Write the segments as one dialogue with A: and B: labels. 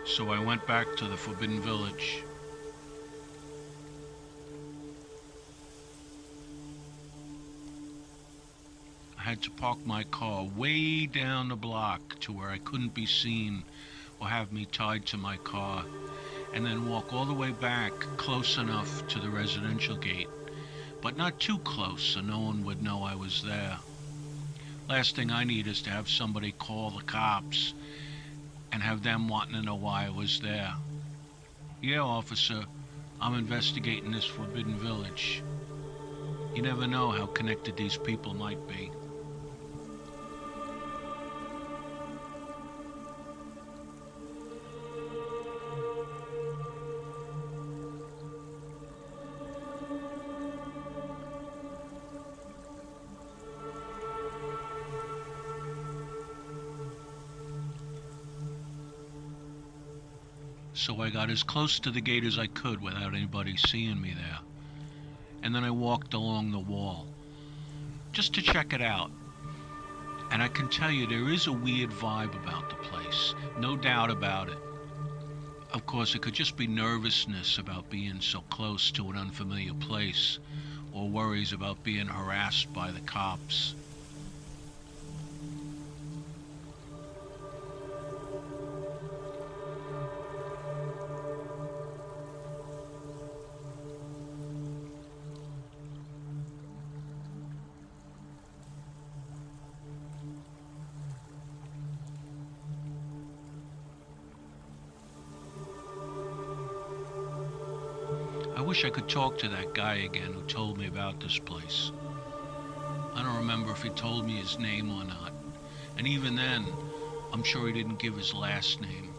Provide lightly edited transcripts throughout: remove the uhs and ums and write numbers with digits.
A: So I went back to the Forbidden Village. I had to park my car way down the block to where I couldn't be seen or have me tied to my car, and then walk all the way back close enough to the residential gate, but not too close so no one would know I was there. Last thing I need is to have somebody call the cops and have them wanting to know why I was there. Yeah, officer, I'm investigating this Forbidden Village. You never know how connected these people might be. So I got as close to the gate as I could without anybody seeing me there. And then I walked along the wall, just to check it out. And I can tell you there is a weird vibe about the place, no doubt about it. Of course, it could just be nervousness about being so close to an unfamiliar place, or worries about being harassed by the cops. I wish I could talk to that guy again who told me about this place. I don't remember if he told me his name or not. And even then, I'm sure he didn't give his last name.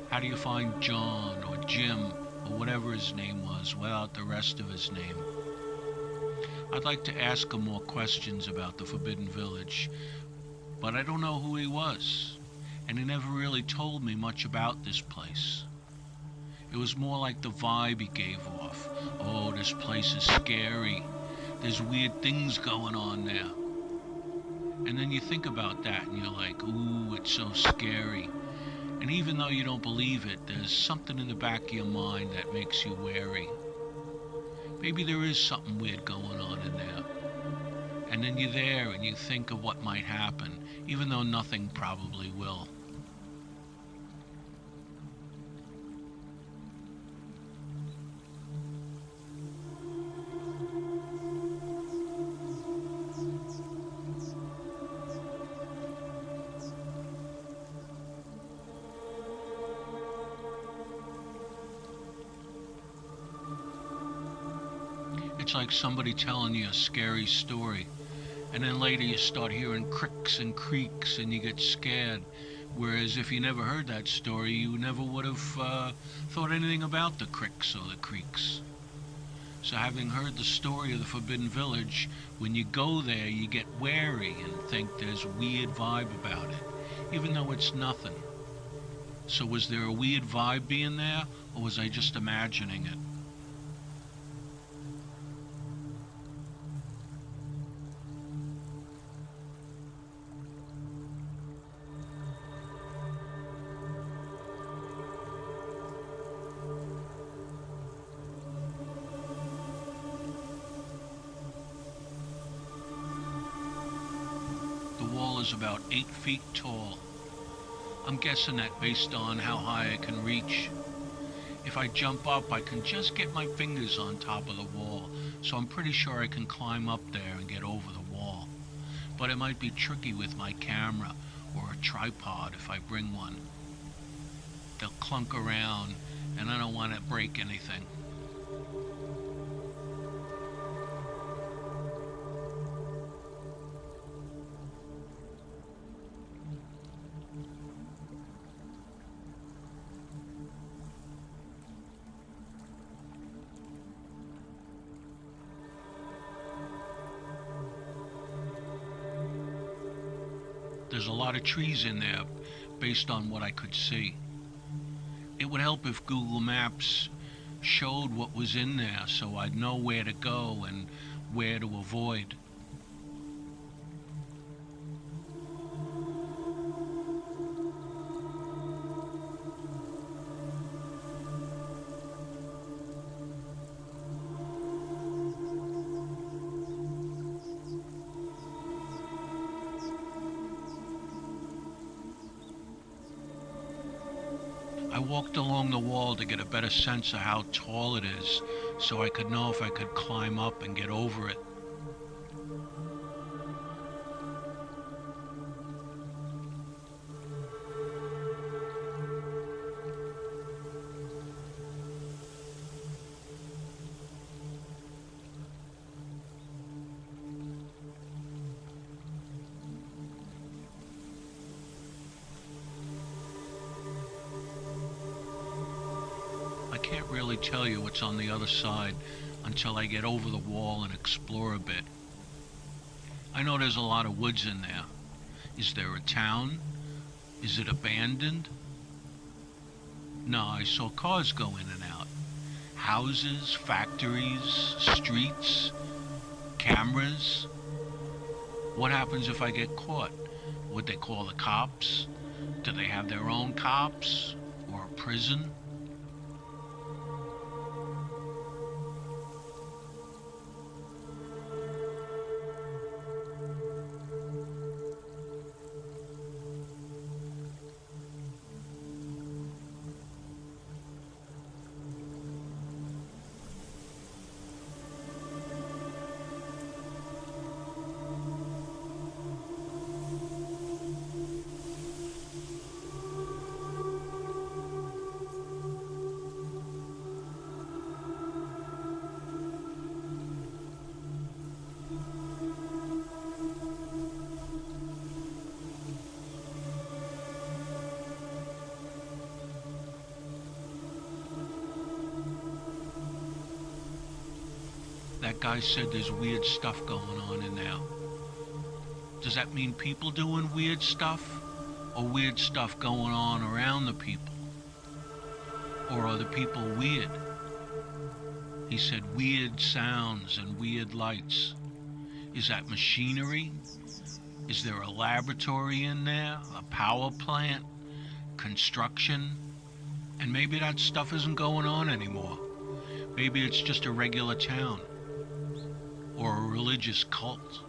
A: How do you find John or Jim or whatever his name was without the rest of his name? I'd like to ask him more questions about the Forbidden Village, but I don't know who he was, and he never really told me much about this place. It was more like the vibe he gave off. Oh, this place is scary. There's weird things going on there. And then you think about that and you're like, ooh, it's so scary. And even though you don't believe it, there's something in the back of your mind that makes you wary. Maybe there is something weird going on in there. And then you're there and you think of what might happen, even though nothing probably will. It's like somebody telling you a scary story, and then later you start hearing cricks and creaks and you get scared. Whereas if you never heard that story, you never would have thought anything about the cricks or the creaks. So having heard the story of the Forbidden Village, when you go there you get wary and think there's a weird vibe about it, even though it's nothing. So was there a weird vibe being there, or was I just imagining it? The wall is about 8 feet tall. I'm guessing that based on how high I can reach. If I jump up, I can just get my fingers on top of the wall, so I'm pretty sure I can climb up there and get over the wall. But it might be tricky with my camera or a tripod if I bring one. They'll clunk around, and I don't want to break anything. There's a lot of trees in there based on what I could see. It would help if Google Maps showed what was in there so I'd know where to go and where to avoid. walked along the wall to get a better sense of how tall it is, so I could know if I could climb up and get over it. I can't really tell you what's on the other side until I get over the wall and explore a bit. I know there's a lot of woods in there. Is there a town? Is it abandoned? No, I saw cars go in and out. Houses, factories, streets, cameras. What happens if I get caught? Would they call the cops? Do they have their own cops? Or a prison? That guy said there's weird stuff going on in there. Does that mean people doing weird stuff? Or weird stuff going on around the people? Or are the people weird? He said weird sounds and weird lights. Is that machinery? Is there a laboratory in there? A power plant? Construction? And maybe that stuff isn't going on anymore. Maybe it's just a regular town. Or a religious cult.